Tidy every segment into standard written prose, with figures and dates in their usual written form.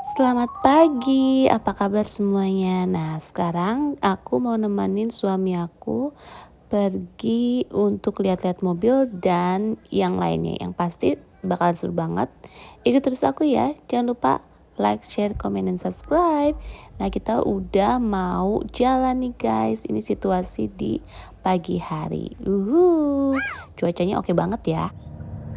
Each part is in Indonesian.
Selamat pagi, apa kabar semuanya? Nah, sekarang aku mau nemenin suami aku pergi untuk lihat-lihat mobil dan yang lainnya. Yang pasti bakal seru banget. Ikut terus aku ya. Jangan lupa like, share, comment, dan subscribe. Nah, kita udah mau jalan nih guys. Ini situasi di pagi hari. Cuacanya oke banget ya.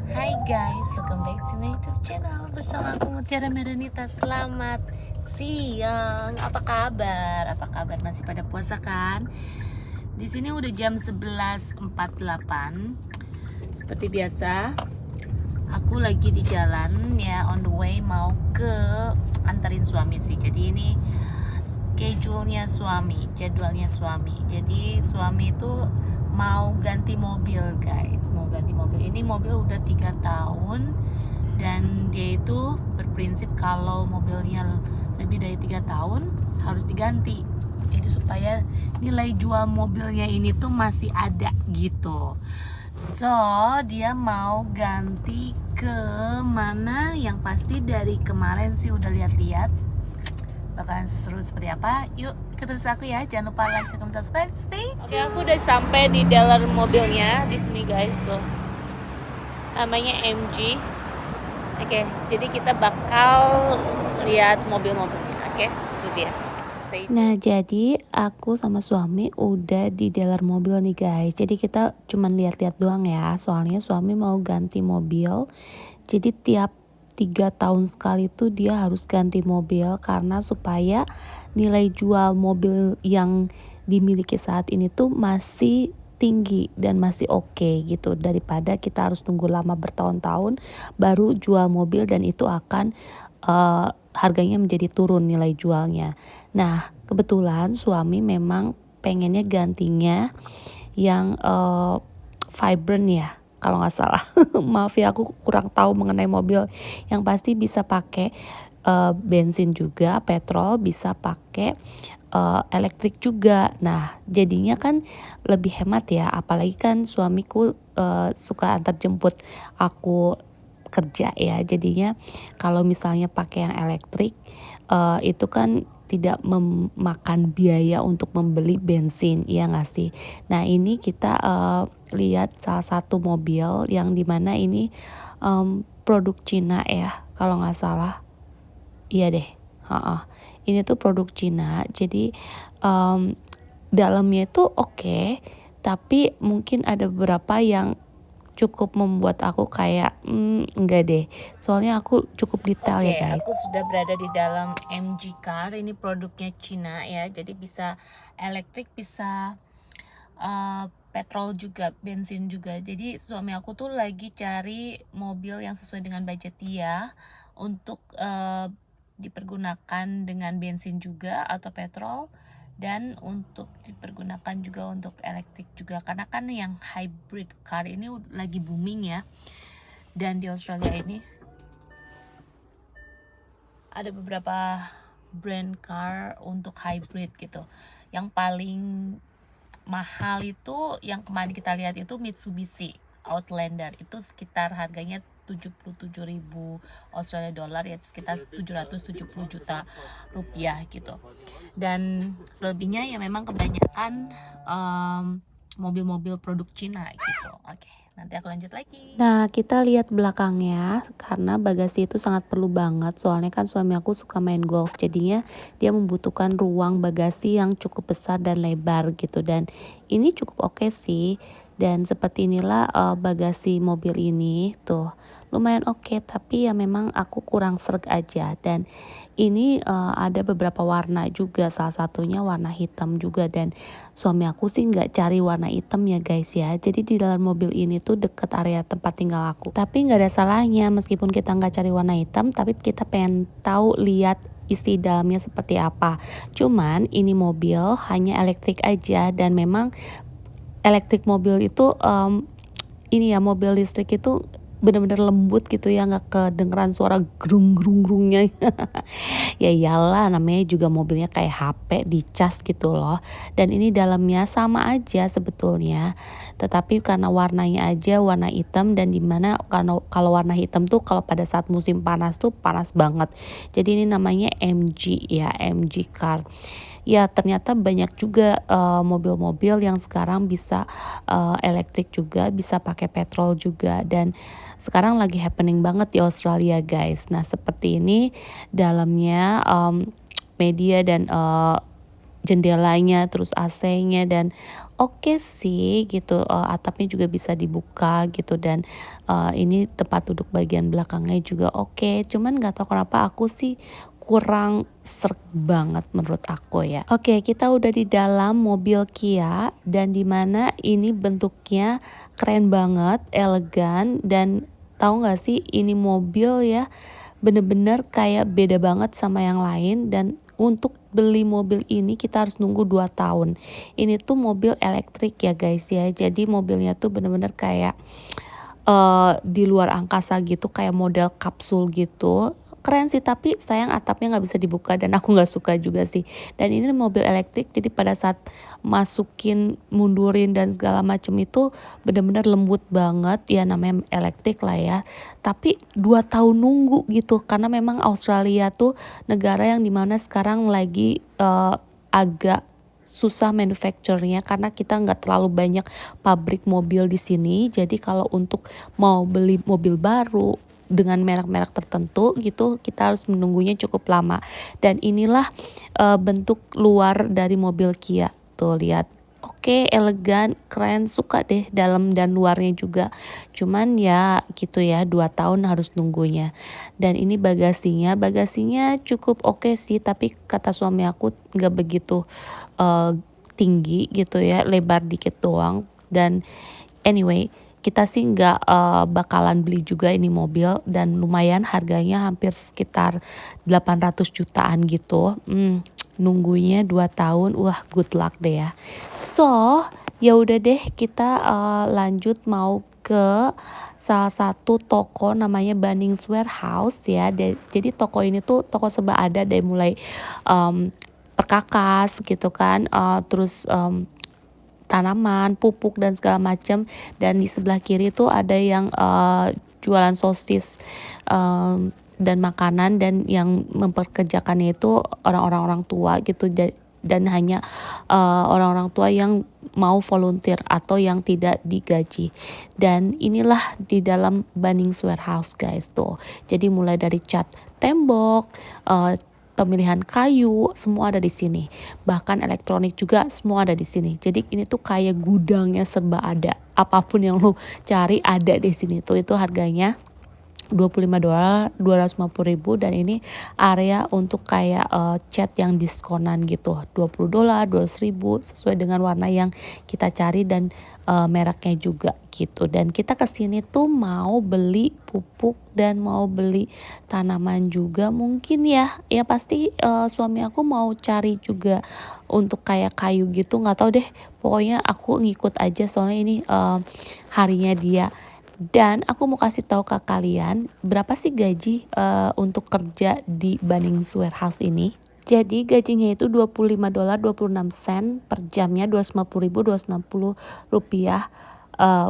Hai guys, welcome back to my YouTube channel bersama aku Mutiara Meranita. Selamat siang. Apa kabar? Apa kabar? Masih pada puasa kan? Di sini udah jam 11.48. Seperti biasa, aku lagi di jalan ya, on the way mau ke anterin suami sih. Jadi ini schedule-nya suami, jadwalnya suami. Jadi suami itu mau ganti mobil guys, mau ganti mobil. Ini mobil udah 3 tahun dan dia itu berprinsip kalau mobilnya lebih dari 3 tahun harus diganti. Jadi supaya nilai jual mobilnya ini tuh masih ada gitu. So dia mau ganti ke mana, yang pasti dari kemarin sih udah lihat-lihat bakalan seseru seperti apa. Yuk ikut terus aku ya, jangan lupa like, share, subscribe, stay tune. Oke, aku udah sampai di dealer mobilnya di sini guys, tuh namanya MG. Oke, jadi kita bakal lihat mobil-mobilnya. Oke, itu dia. Stay tune. Nah, jadi aku sama suami udah di dealer mobil nih guys. Jadi kita cuman lihat-lihat doang ya. Soalnya suami mau ganti mobil. Jadi tiap 3 tahun sekali tuh dia harus ganti mobil karena supaya nilai jual mobil yang dimiliki saat ini tuh masih tinggi dan masih oke gitu, daripada kita harus tunggu lama bertahun-tahun baru jual mobil dan itu akan harganya menjadi turun nilai jualnya. Nah, kebetulan suami memang pengennya gantinya yang vibrant ya, kalau nggak salah. Maaf ya, aku kurang tahu mengenai mobil. Yang pasti bisa pakai bensin juga, petrol, bisa pakai elektrik juga. Nah, jadinya kan lebih hemat ya. Apalagi kan suamiku suka antar jemput aku kerja ya. Jadinya kalau misalnya pakai yang elektrik itu kan tidak memakan biaya untuk membeli bensin, iya nggak sih? Nah, ini kita lihat salah satu mobil yang dimana ini produk Cina ya, kalau nggak salah. Iya deh. Ini tuh produk Cina. Jadi dalamnya itu oke, tapi mungkin ada beberapa yang cukup membuat aku kayak enggak deh. Soalnya aku cukup detail ya guys. Aku sudah berada di dalam MG Car. Ini produknya Cina ya. Jadi bisa elektrik, bisa petrol juga, bensin juga. Jadi suami aku tuh lagi cari mobil yang sesuai dengan budget dia untuk dipergunakan dengan bensin juga atau petrol, dan untuk dipergunakan juga untuk elektrik juga, karena kan yang hybrid car ini lagi booming ya. Dan di Australia ini ada beberapa brand car untuk hybrid gitu. Yang paling mahal itu yang kemarin kita lihat itu Mitsubishi Outlander, itu sekitar harganya 77.000 Australia dollar ya, sekitar 770 juta rupiah gitu. Dan selebihnya ya memang kebanyakan mobil-mobil produk Cina gitu. Oke, nanti aku lanjut lagi. Nah, kita lihat belakangnya karena bagasi itu sangat perlu banget. Soalnya kan suami aku suka main golf, jadinya dia membutuhkan ruang bagasi yang cukup besar dan lebar gitu. Dan ini cukup oke sih. Dan seperti inilah bagasi mobil ini tuh lumayan oke, tapi ya memang aku kurang sreg aja. Dan ini ada beberapa warna juga, salah satunya warna hitam juga, dan suami aku sih nggak cari warna hitam ya guys ya. Jadi di dalam mobil ini tuh deket area tempat tinggal aku, tapi nggak ada salahnya meskipun kita nggak cari warna hitam, tapi kita pengen tahu lihat isi dalamnya seperti apa. Cuman ini mobil hanya elektrik aja, dan memang elektrik mobil itu ini ya, mobil listrik itu bener-bener lembut gitu ya, nggak kedengeran suara grung grung grungnya. Ya iyalah namanya juga mobilnya kayak HP dicas gitu loh. Dan ini dalamnya sama aja sebetulnya. Tetapi karena warnanya aja warna hitam dan dimana kalau warna hitam tuh kalau pada saat musim panas tuh panas banget. Jadi ini namanya MG ya, MG car. Ya ternyata banyak juga mobil-mobil yang sekarang bisa elektrik juga, bisa pakai petrol juga dan sekarang lagi happening banget di Australia guys. Nah seperti ini dalamnya media dan jendelanya terus AC-nya dan oke sih gitu, atapnya juga bisa dibuka gitu dan ini tempat duduk bagian belakangnya juga oke, cuman nggak tahu kenapa aku sih kurang sreg banget menurut aku ya. Oke, kita udah di dalam mobil Kia dan dimana ini bentuknya keren banget, elegan dan tahu nggak sih ini mobil ya bener-bener kayak beda banget sama yang lain dan untuk beli mobil ini kita harus nunggu 2 tahun. Ini tuh mobil elektrik ya guys ya. Jadi mobilnya tuh bener-bener kayak di luar angkasa gitu kayak model kapsul gitu. Keren sih tapi sayang atapnya nggak bisa dibuka dan aku nggak suka juga sih. Dan ini mobil elektrik jadi pada saat masukin, mundurin dan segala macem itu bener-bener lembut banget ya namanya elektrik lah ya. Tapi 2 tahun nunggu gitu karena memang Australia tuh negara yang dimana sekarang lagi agak susah manufacture-nya karena kita nggak terlalu banyak pabrik mobil di sini. Jadi kalau untuk mau beli mobil baru dengan merek-merek tertentu gitu kita harus menunggunya cukup lama. Dan inilah bentuk luar dari mobil Kia. Tuh lihat. Oke, elegan, keren, suka deh dalam dan luarnya juga. Cuman ya gitu ya 2 tahun harus nunggunya. Dan ini bagasinya cukup oke sih tapi kata suami aku nggak begitu tinggi gitu ya, lebar dikit doang dan anyway kita sih nggak bakalan beli juga ini mobil dan lumayan harganya hampir sekitar 800 jutaan gitu. Nunggunya 2 tahun, wah good luck deh ya. So, ya udah deh kita lanjut mau ke salah satu toko namanya Bunnings Warehouse ya. Jadi toko ini tuh toko serba ada dari mulai perkakas gitu kan, terus tanaman, pupuk dan segala macam dan di sebelah kiri tuh ada yang jualan sosis dan makanan dan yang memperkerjakannya itu orang-orang tua gitu dan hanya orang-orang tua yang mau volunteer atau yang tidak digaji. Dan inilah di dalam Bunnings Warehouse guys tuh. Jadi mulai dari cat tembok, pemilihan kayu, semua ada di sini. Bahkan elektronik juga semua ada di sini. Jadi ini tuh kayak gudangnya serba ada. Apapun yang lu cari ada di sini tuh. Itu harganya $25, 250.000 dan ini area untuk kayak cat yang diskonan gitu. $20, 200.000 sesuai dengan warna yang kita cari dan mereknya juga gitu. Dan kita kesini tuh mau beli pupuk dan mau beli tanaman juga mungkin ya. Ya pasti suami aku mau cari juga untuk kayak kayu gitu, nggak tahu deh. Pokoknya aku ngikut aja soalnya ini harinya dia. Dan aku mau kasih tahu ke kalian berapa sih gaji untuk kerja di Bunnings Warehouse ini. Jadi gajinya itu $25, 26 sen per jamnya, 250.000, 260 rupiah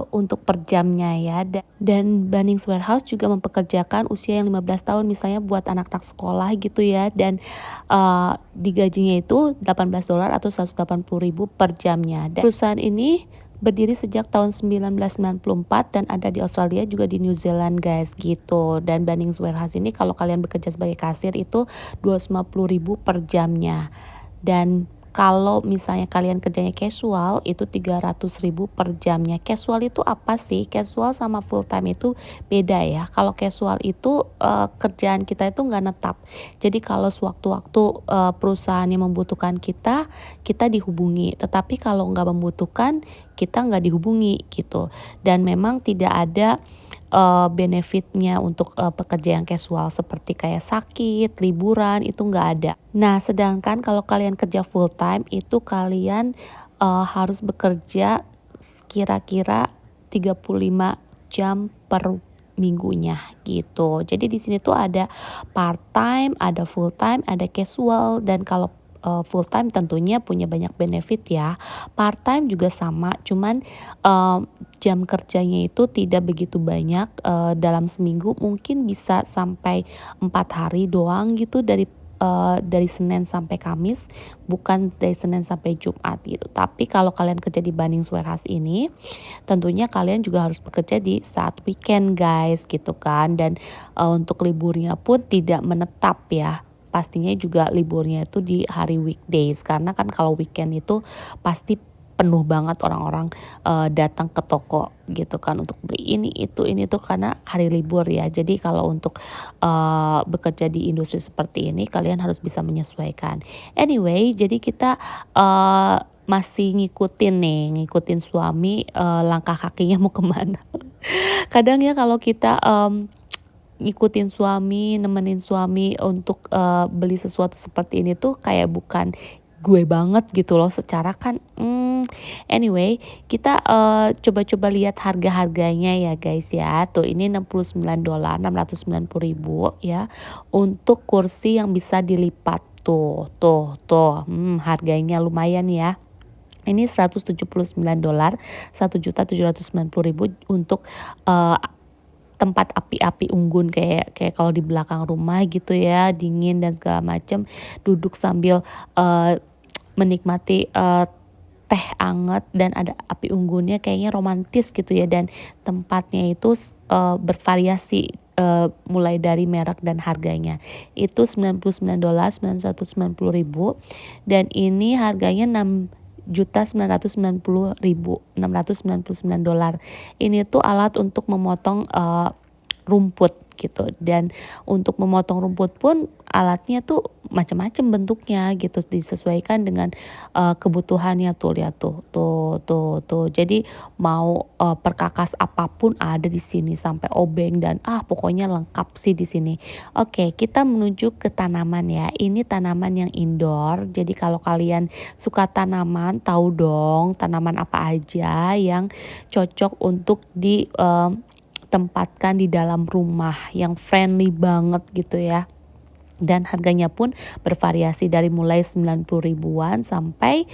untuk per jamnya ya. Dan Bunnings Warehouse juga mempekerjakan usia yang 15 tahun misalnya buat anak-anak sekolah gitu ya. Dan di gajinya itu $18 atau 180.000 per jamnya. Dan perusahaan ini berdiri sejak tahun 1994 dan ada di Australia juga di New Zealand guys gitu. Dan Bunnings Warehouse ini kalau kalian bekerja sebagai kasir itu 250.000 per jamnya. Dan kalau misalnya kalian kerjanya casual itu 300.000 per jamnya. Casual itu apa sih? Casual sama full time itu beda ya. Kalau casual itu kerjaan kita itu nggak netap. Jadi kalau sewaktu-waktu perusahaan yang membutuhkan kita dihubungi. Tetapi kalau nggak membutuhkan kita nggak dihubungi gitu. Dan memang tidak ada benefitnya untuk pekerja yang casual seperti kayak sakit, liburan itu nggak ada. Nah sedangkan kalau kalian kerja full time itu kalian harus bekerja kira-kira 35 jam per minggunya gitu. Jadi di sini tuh ada part time, ada full time, ada casual, dan kalau full time tentunya punya banyak benefit ya. Part time juga sama, cuman jam kerjanya itu tidak begitu banyak, dalam seminggu mungkin bisa sampai 4 hari doang gitu, dari Senin sampai Kamis, bukan dari Senin sampai Jumat gitu. Tapi kalau kalian kerja di Bunnings Warehouse ini, tentunya kalian juga harus bekerja di saat weekend guys gitu kan. Dan untuk liburnya pun tidak menetap ya. Pastinya juga liburnya itu di hari weekdays, karena kan kalau weekend itu pasti penuh banget orang-orang datang ke toko gitu kan untuk beli ini tuh karena hari libur ya. Jadi kalau untuk bekerja di industri seperti ini kalian harus bisa menyesuaikan. Anyway, jadi kita masih ngikutin suami, langkah kakinya mau kemana. Kadang ya kalau kita ngikutin suami, nemenin suami untuk beli sesuatu seperti ini tuh kayak bukan gue banget gitu loh, secara kan anyway, kita coba-coba lihat harga-harganya ya guys ya. Tuh ini $69, 690.000 ya, untuk kursi yang bisa dilipat. Tuh, harganya lumayan ya. Ini $179, 1.790.000 untuk tempat api-api unggun kayak kayak kalau di belakang rumah gitu ya, dingin dan segala macam, duduk sambil menikmati teh anget dan ada api unggunnya, kayaknya romantis gitu ya. Dan tempatnya itu bervariasi, mulai dari merek dan harganya. Itu $99, 990.000, dan ini harganya 6.990.000, $699. Ini tuh alat untuk memotong rumput gitu. Dan untuk memotong rumput pun alatnya tuh macam-macam bentuknya gitu, disesuaikan dengan kebutuhannya. Tuh lihat tuh. Jadi mau perkakas apapun ada di sini, sampai obeng dan pokoknya lengkap sih di sini. Oke, kita menuju ke tanaman ya. Ini tanaman yang indoor. Jadi kalau kalian suka tanaman, tahu dong tanaman apa aja yang cocok untuk tempatkan di dalam rumah, yang friendly banget gitu ya. Dan harganya pun bervariasi dari mulai 90.000-an sampai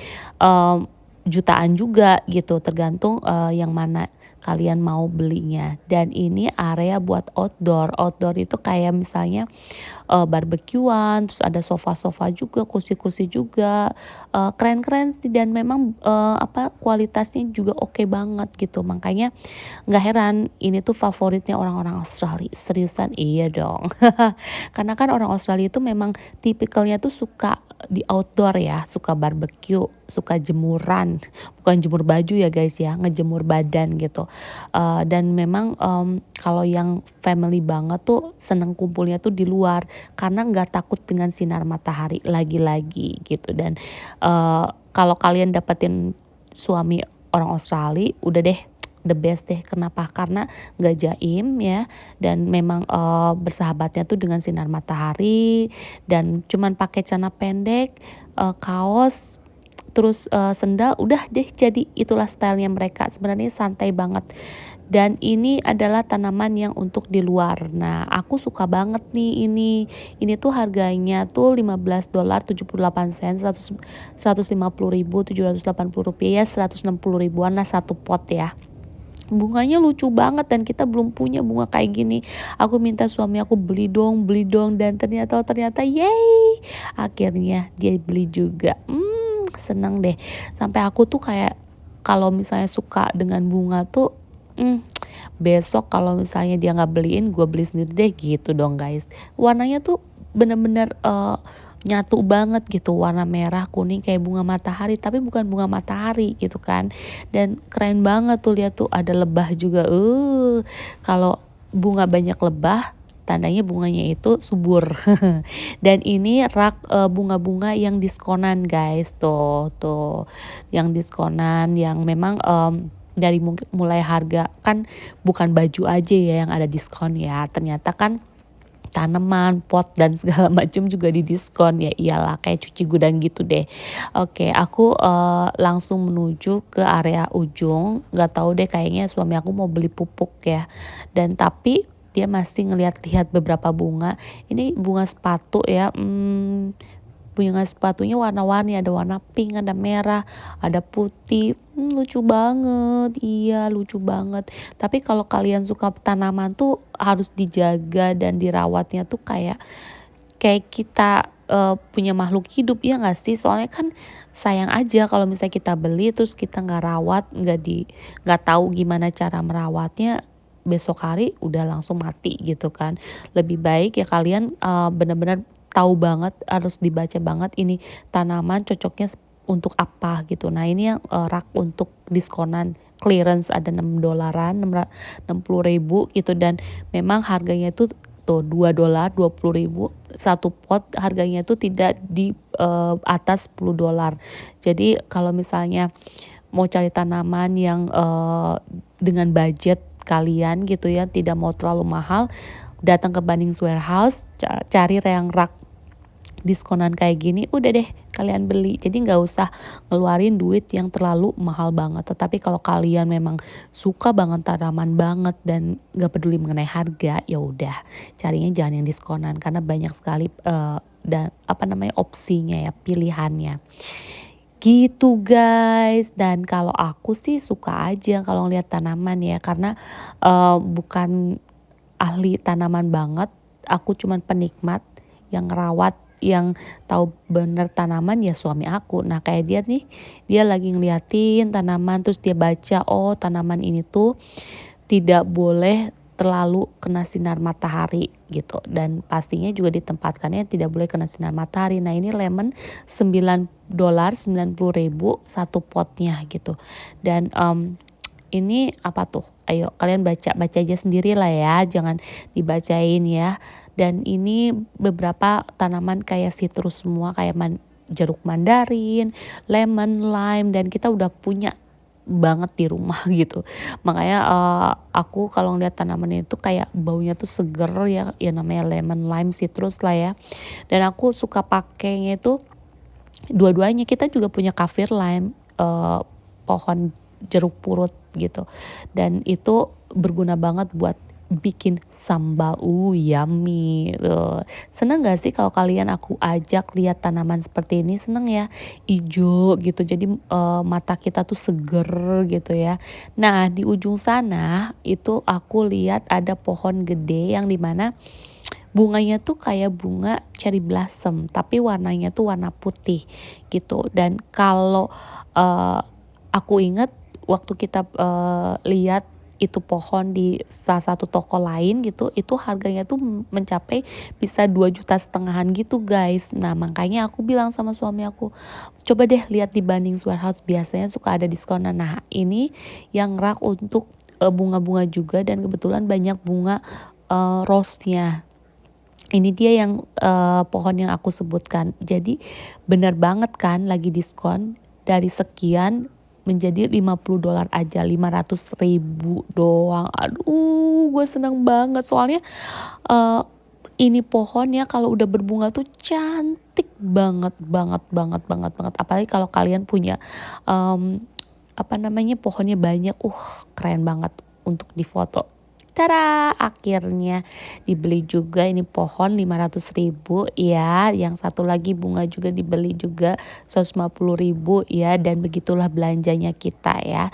jutaan juga gitu, tergantung yang mana kalian mau belinya. Dan ini area buat outdoor itu kayak misalnya barbekyuan, terus ada sofa-sofa juga, kursi-kursi juga, keren-keren sih. Dan memang kualitasnya juga oke banget gitu. Makanya nggak heran ini tuh favoritnya orang-orang Australia, seriusan iya dong. Karena kan orang Australia itu memang tipikalnya tuh suka di outdoor ya, suka barbecue, suka jemuran, bukan jemur baju ya guys ya, ngejemur badan gitu. Dan memang kalau yang family banget tuh seneng kumpulnya tuh di luar, karena nggak takut dengan sinar matahari lagi-lagi gitu. Dan kalau kalian dapetin suami orang Australia, udah deh the best deh. Kenapa? Karena nggak jaim ya, dan memang bersahabatnya tuh dengan sinar matahari, dan cuman pakai celana pendek, kaos, terus sendal, udah deh jadi itulah stylenya mereka. Sebenarnya santai banget. Dan ini adalah tanaman yang untuk di luar. Nah, aku suka banget nih ini. Ini tuh harganya tuh $15.78, 150.000, $780 ya, 160.000-an lah satu pot ya. Bunganya lucu banget dan kita belum punya bunga kayak gini. Aku minta suami aku beli dong, dan ternyata yeay, akhirnya dia beli juga. Seneng deh. Sampai aku tuh kayak kalau misalnya suka dengan bunga tuh besok kalau misalnya dia nggak beliin, gue beli sendiri deh gitu dong guys. Warnanya tuh bener-bener nyatu banget gitu, warna merah kuning kayak bunga matahari, tapi bukan bunga matahari gitu kan. Dan keren banget tuh, lihat tuh ada lebah juga. Kalau bunga banyak lebah, tandanya bunganya itu subur. Dan ini rak bunga-bunga yang diskonan guys, tuh yang diskonan, yang memang dari mulai harga, kan bukan baju aja ya yang ada diskon ya, ternyata kan tanaman, pot dan segala macam juga di diskon ya. Iyalah, kayak cuci gudang gitu deh. Oke, aku langsung menuju ke area ujung. Nggak tahu deh, kayaknya suami aku mau beli pupuk ya. Dan tapi dia masih ngeliat-lihat beberapa bunga. Ini bunga sepatu ya, bunga sepatunya warna-warni, ada warna pink, ada merah, ada putih. Lucu banget, iya lucu banget. Tapi kalau kalian suka tanaman tuh harus dijaga dan dirawatnya tuh kayak kita punya makhluk hidup, ya nggak sih? Soalnya kan sayang aja kalau misalnya kita beli terus kita nggak rawat, nggak tahu gimana cara merawatnya, besok hari udah langsung mati gitu kan. Lebih baik ya kalian benar-benar tahu banget, harus dibaca banget ini tanaman cocoknya untuk apa gitu. Nah ini yang rak untuk diskonan clearance ada $6, 60.000 gitu, dan memang harganya itu tuh $2, 20.000 satu pot, harganya itu tidak di atas $10. Jadi kalau misalnya mau cari tanaman yang dengan budget kalian gitu ya, tidak mau terlalu mahal, datang ke Bunnings Warehouse, cari yang rak diskonan kayak gini, udah deh kalian beli. Jadi nggak usah ngeluarin duit yang terlalu mahal banget. Tetapi kalau kalian memang suka banget tanaman banget dan nggak peduli mengenai harga, ya udah carinya jangan yang diskonan, karena banyak sekali dan opsinya ya, pilihannya gitu guys. Dan kalau aku sih suka aja kalau ngeliat tanaman ya, karena bukan ahli tanaman banget, aku cuman penikmat yang ngerawat, yang tahu bener tanaman ya suami aku. Nah kayak dia nih, dia lagi ngeliatin tanaman terus dia baca, oh tanaman ini tuh tidak boleh terlalu kena sinar matahari gitu, dan pastinya juga ditempatkannya tidak boleh kena sinar matahari. Nah ini lemon $9, 90.000 satu potnya gitu. Dan ini apa tuh, ayo kalian baca aja sendiri lah ya, jangan dibacain ya. Dan ini beberapa tanaman kayak citrus semua, kayak jeruk mandarin, lemon, lime, dan kita udah punya banget di rumah gitu. Makanya aku kalau ngeliat tanaman itu kayak baunya tuh seger ya, ya namanya lemon, lime, citrus lah ya. Dan aku suka pakainya itu dua-duanya. Kita juga punya kaffir lime, pohon jeruk purut gitu, dan itu berguna banget buat bikin sambal, yummy. Seneng gak sih kalau kalian aku ajak lihat tanaman seperti ini? Seneng ya, ijo gitu, jadi mata kita tuh seger gitu ya. Nah di ujung sana itu aku lihat ada pohon gede yang dimana bunganya tuh kayak bunga cherry blossom, tapi warnanya tuh warna putih gitu. Dan kalau aku ingat waktu kita lihat itu pohon di salah satu toko lain gitu, itu harganya tuh mencapai bisa 2,5 jutaan gitu guys. Nah makanya aku bilang sama suami aku, coba deh lihat di Bunnings Warehouse, biasanya suka ada diskonan. Nah ini yang rak untuk bunga-bunga juga, dan kebetulan banyak bunga rose-nya. Ini dia yang pohon yang aku sebutkan. Jadi benar banget kan lagi diskon, dari sekian menjadi $50 aja, 500.000 doang. Aduh gue seneng banget, soalnya ini pohon ya kalau udah berbunga tuh cantik banget banget banget banget banget. Apalagi kalau kalian punya pohonnya banyak, keren banget untuk difoto. Tada, akhirnya dibeli juga ini pohon 500.000 ya. Yang satu lagi bunga juga dibeli juga 150.000 ya. Dan begitulah belanjanya kita ya.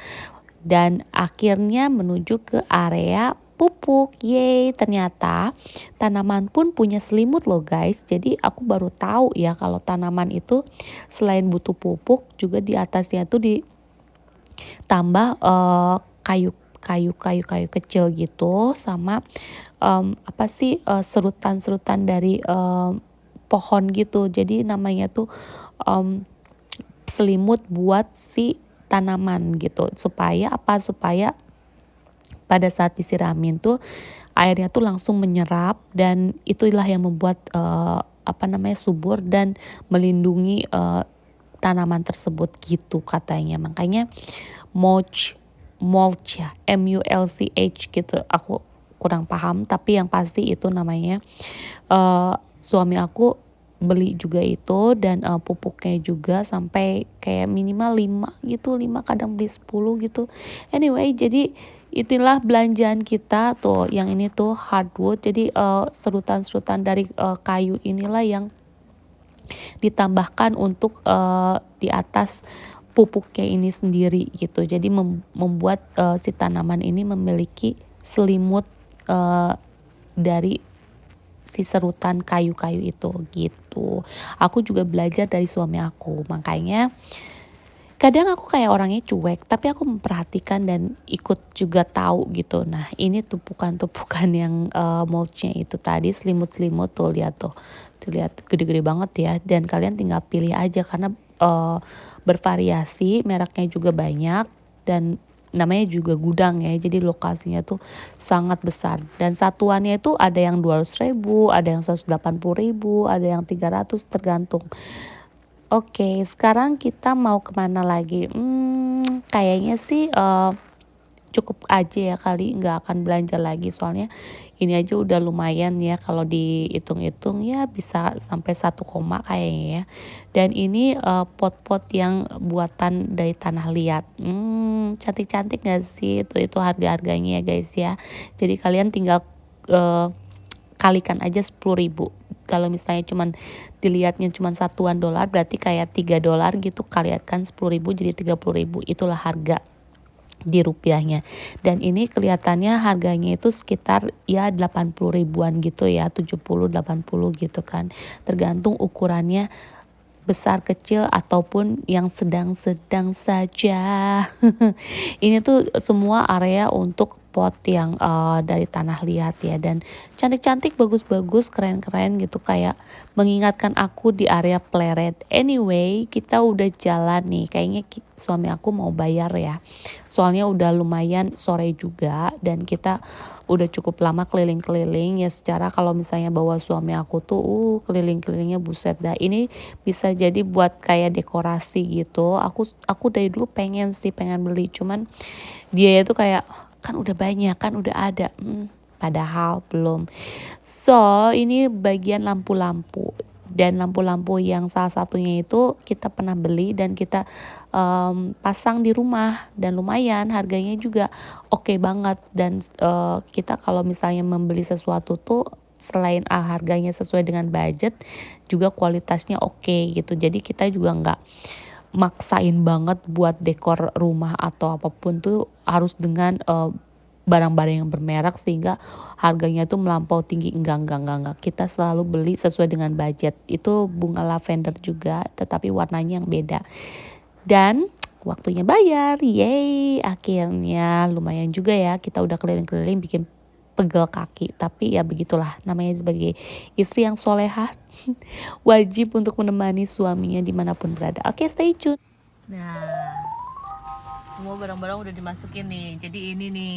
Dan akhirnya menuju ke area pupuk. Yeay, ternyata tanaman pun punya selimut loh guys. Jadi aku baru tahu ya kalau tanaman itu selain butuh pupuk, juga di atasnya tuh ditambah kayu kecil gitu, sama serutan-serutan dari pohon gitu. Jadi namanya tuh selimut buat si tanaman gitu, supaya pada saat disiramin tuh airnya tuh langsung menyerap, dan itulah yang membuat subur dan melindungi tanaman tersebut gitu katanya. Makanya mulch ya, mulch gitu, aku kurang paham, tapi yang pasti itu namanya. Suami aku beli juga itu, dan pupuknya juga sampai kayak minimal 5 gitu, 5 kadang beli 10 gitu. Anyway, jadi inilah belanjaan kita tuh. Yang ini tuh hardwood, jadi serutan-serutan dari kayu inilah yang ditambahkan untuk di atas pupuknya ini sendiri gitu. Jadi membuat si tanaman ini memiliki selimut dari si serutan kayu-kayu itu gitu. Aku juga belajar dari suami aku, makanya kadang aku kayak orangnya cuek, tapi aku memperhatikan dan ikut juga tahu gitu. Nah ini tumpukan-tumpukan yang mulchnya itu tadi, selimut-selimut tuh, lihat tuh, lihat gede-gede banget ya. Dan kalian tinggal pilih aja karena bervariasi, mereknya juga banyak dan namanya juga gudang ya, jadi lokasinya tuh sangat besar dan satuannya itu ada yang 200.000, ada yang 180.000, ada yang 300, tergantung. Oke, sekarang kita mau kemana lagi? Kayaknya sih cukup aja ya kali, nggak akan belanja lagi soalnya ini aja udah lumayan ya, kalau dihitung-hitung ya bisa sampai 1 koma kayaknya ya. Dan ini pot-pot yang buatan dari tanah liat. Cantik-cantik gak sih? Itu harga-harganya ya guys ya. Jadi kalian tinggal kalikan aja 10.000. Kalau misalnya cuman dilihatnya cuman satuan dolar, berarti kayak $3 gitu, kalikan 10.000 jadi 30.000. Itulah harga di rupiahnya. Dan ini kelihatannya harganya itu sekitar ya 80 ribuan gitu ya, 70, 80 gitu kan. Tergantung ukurannya besar, kecil, ataupun yang sedang-sedang saja. Ini tuh semua area untuk pot yang dari tanah liat ya, dan cantik-cantik, bagus-bagus, keren-keren gitu, kayak mengingatkan aku di area Pleret. Anyway, kita udah jalan nih, kayaknya suami aku mau bayar ya. Soalnya udah lumayan sore juga dan kita udah cukup lama keliling-keliling ya. Secara kalau misalnya bawa suami aku tuh keliling-kelilingnya buset dah. Ini bisa jadi buat kayak dekorasi gitu. Aku dari dulu pengen beli, cuman dia itu kayak kan udah banyak, kan udah ada. Padahal belum. So ini bagian lampu-lampu, dan lampu-lampu yang salah satunya itu kita pernah beli dan kita pasang di rumah, dan lumayan harganya juga oke banget. Dan kita kalau misalnya membeli sesuatu tuh selain harganya sesuai dengan budget, juga kualitasnya oke gitu. Jadi kita juga nggak maksain banget buat dekor rumah atau apapun tuh harus dengan barang-barang yang bermerek sehingga harganya tuh melampau tinggi. Enggak. Kita selalu beli sesuai dengan budget. Itu bunga lavender juga, tetapi warnanya yang beda. Dan waktunya bayar, yeay, akhirnya lumayan juga ya, kita udah keliling-keliling bikin pegel kaki. Tapi ya begitulah, namanya sebagai istri yang solehah wajib untuk menemani suaminya dimanapun berada. Oke, stay tune. Nah, semua barang-barang udah dimasukin nih. Jadi ini nih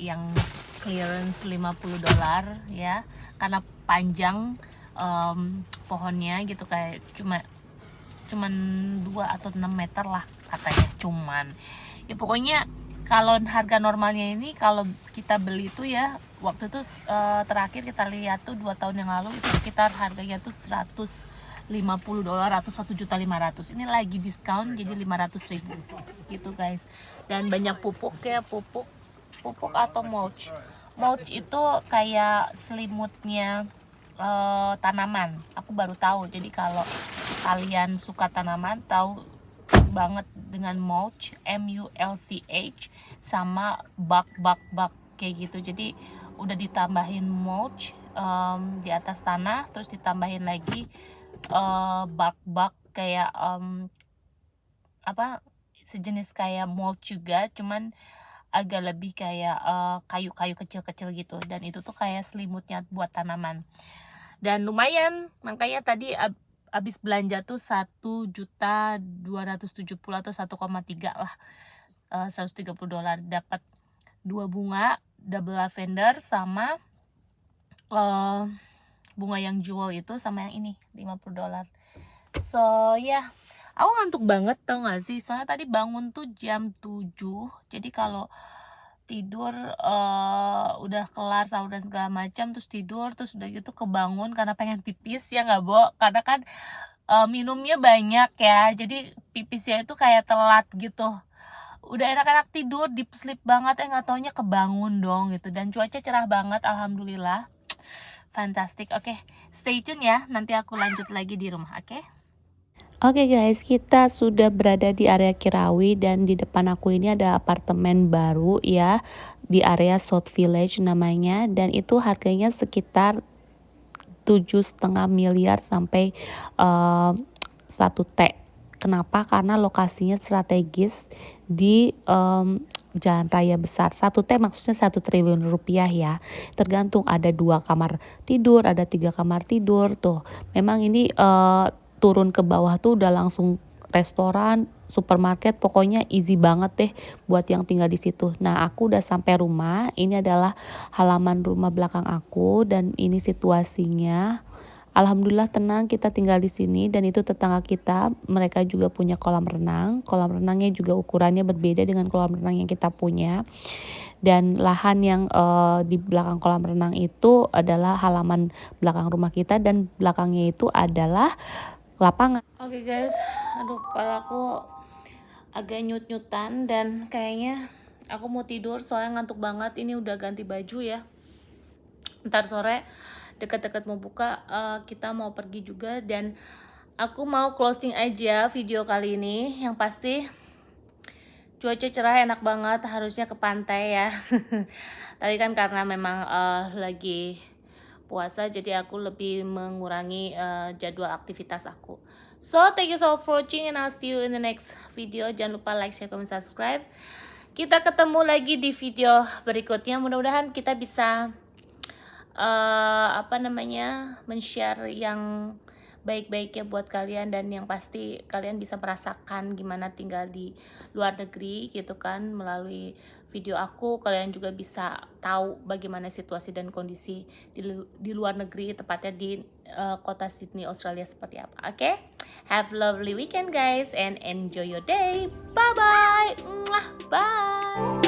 yang clearance $50 ya, karena panjang pohonnya gitu, kayak cuman 2 atau 6 meter lah katanya. Cuman ya pokoknya kalau harga normalnya ini, kalau kita beli tuh ya, waktu itu terakhir kita lihat tuh 2 tahun yang lalu itu sekitar harganya tuh $150 atau 1.500.000. Ini lagi diskon jadi 500.000 gitu guys. Dan banyak pupuk ya, pupuk atau mulch itu kayak selimutnya tanaman. Aku baru tahu. Jadi kalau kalian suka tanaman, tahu banget dengan mulch, MULCH, sama bak kayak gitu. Jadi udah ditambahin mulch di atas tanah, terus ditambahin lagi bak kayak sejenis kayak mulch juga, cuman agak lebih kayak kayu-kayu kecil-kecil gitu. Dan itu tuh kayak selimutnya buat tanaman. Dan lumayan, makanya tadi habis belanja tuh 1.270.000 atau 1,3 lah, $130. Dapat 2 bunga double lavender sama bunga yang jewel itu, sama yang ini $50. So ya, aku ngantuk banget tau gak sih, soalnya tadi bangun tuh jam 7. Jadi kalau tidur udah kelar sahur dan segala macam, terus tidur, terus udah gitu kebangun karena pengen pipis ya nggak Bo, karena kan minumnya banyak ya, jadi pipisnya itu kayak telat gitu. udah enak-enak tidur, deep sleep banget, nggak taunya kebangun dong gitu. Dan cuaca cerah banget, alhamdulillah. Fantastic. Oke, stay tune ya, nanti aku lanjut lagi di rumah, oke? Oke guys, kita sudah berada di area Kirawi dan di depan aku ini ada apartemen baru ya, di area South Village namanya, dan itu harganya sekitar 7,5 miliar sampai 1 T. Kenapa? Karena lokasinya strategis di jalan raya besar. 1 T maksudnya 1 triliun rupiah ya. Tergantung, ada 2 kamar tidur, ada 3 kamar tidur tuh. Memang ini turun ke bawah tuh udah langsung restoran, supermarket, pokoknya easy banget deh buat yang tinggal di situ. Nah, aku udah sampai rumah. Ini adalah halaman rumah belakang aku dan ini situasinya. Alhamdulillah tenang, kita tinggal di sini dan itu tetangga kita, mereka juga punya kolam renang. Kolam renangnya juga ukurannya berbeda dengan kolam renang yang kita punya. Dan lahan yang di belakang kolam renang itu adalah halaman belakang rumah kita dan belakangnya itu adalah lapangan. Oke guys, aduh kepala aku agak nyut-nyutan dan kayaknya aku mau tidur soalnya ngantuk banget. Ini udah ganti baju ya. Ntar sore dekat-dekat mau buka kita mau pergi juga dan aku mau closing aja video kali ini. Yang pasti cuaca cerah, enak banget, harusnya ke pantai ya. Tapi kan karena memang lagi puasa jadi aku lebih mengurangi jadwal aktivitas aku. So thank you so much for watching and I'll see you in the next video. Jangan lupa like, share, comment, subscribe. Kita ketemu lagi di video berikutnya. Mudah-mudahan kita bisa men-share yang baik-baiknya buat kalian dan yang pasti kalian bisa merasakan gimana tinggal di luar negeri gitu kan. Melalui video aku kalian juga bisa tahu bagaimana situasi dan kondisi di luar negeri, tepatnya di kota Sydney, Australia seperti apa. Oke? Have a lovely weekend guys and enjoy your day. Bye bye. Bye.